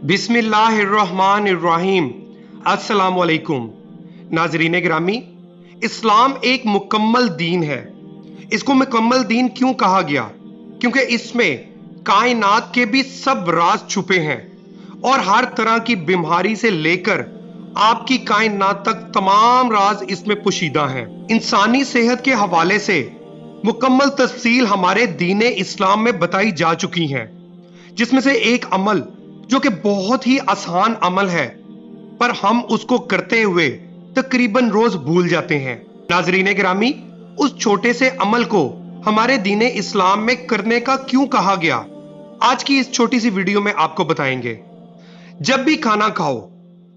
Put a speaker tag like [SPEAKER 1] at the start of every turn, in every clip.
[SPEAKER 1] बिस्मिल्लाहिर्रहमानिर्रहीम। अस्सलामुअलैकुम। नाज़रीन गिरामी, इस्लाम एक मुकम्मल दीन है। इसको मुकम्मल दीन क्यों कहा गया? क्योंकि इसमें कायनात के भी सब राज छुपे हैं और हर तरह की बीमारी से लेकर आपकी कायनात तक तमाम राज इसमें पोशीदा हैं। इंसानी सेहत के हवाले से मुकम्मल तफसील हमारे दीन इस्लाम में बताई जा चुकी हैं, जिसमें से एक अमल जो कि बहुत ही आसान अमल है, पर हम उसको करते हुए तकरीबन रोज भूल जाते हैं। नाज़रीन गिरामी, उस छोटे से अमल को हमारे दीन इस्लाम में करने का क्यों कहा गया, आज की इस छोटी सी वीडियो में आपको बताएंगे। जब भी खाना खाओ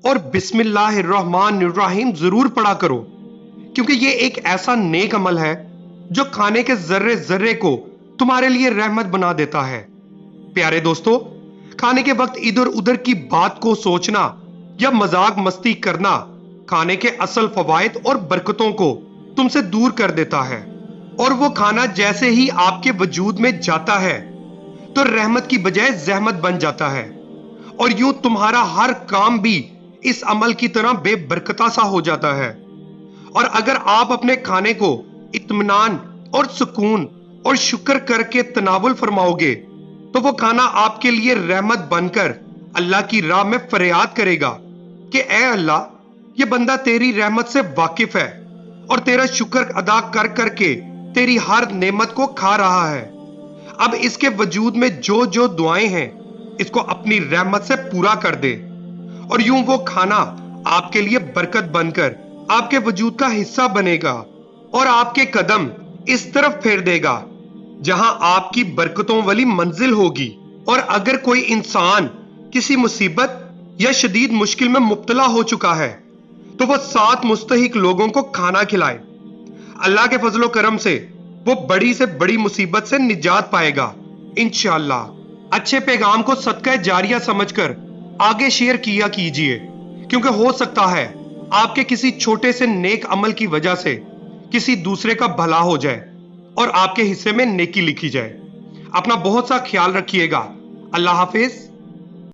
[SPEAKER 1] और बिस्मिल्लाहिर्रहमानिर्रहीम जरूर पढ़ा करो, क्योंकि ये एक ऐसा नेक अमल है जो खाने के जर्रे जर्रे को तुम्हारे लिए रहमत बना देता है। प्यारे दोस्तों, खाने के वक्त इधर उधर की बात को सोचना या मजाक मस्ती करना खाने के असल फवायद और बरकतों को तुमसे दूर कर देता है, और वो खाना जैसे ही आपके वजूद में जाता है तो रहमत की बजाय जहमत बन जाता है, और यूं तुम्हारा हर काम भी इस अमल की तरह बेबरकता सा हो जाता है। और अगर आप अपने खाने को इत्मीनान और सुकून और शुक्र करके तनावुल फरमाओगे तो वो खाना आपके लिए रहमत बनकर अल्लाह की राह में फरियाद करेगा कि ए अल्लाह, ये बंदा तेरी रहमत से वाकिफ है और तेरा शुक्र अदा कर करके तेरी हर नेमत को खा रहा है। अब इसके वजूद में जो जो दुआएं हैं, इसको अपनी रहमत से पूरा कर दे, और यूं वो खाना आपके लिए बरकत बनकर आपके वजूद का हिस्सा बनेगा और आपके कदम इस तरफ फेर देगा जहां आपकी बरकतों वाली मंजिल होगी। और अगर कोई इंसान किसी मुसीबत या शदीद मुश्किल में मुब्तला हो चुका है तो वो 7 मुस्तहिक लोगों को खाना खिलाए। अल्लाह के फजलो करम से वो बड़ी से बड़ी मुसीबत से निजात पाएगा इंशाअल्लाह। अच्छे पैगाम को सदका जारिया समझकर आगे शेयर किया कीजिए, क्योंकि हो सकता है आपके किसी छोटे से नेक अमल की वजह से किसी दूसरे का भला हो जाए और आपके हिस्से में नेकी लिखी जाए। अपना बहुत सा ख्याल रखिएगा। अल्लाह हाफिज।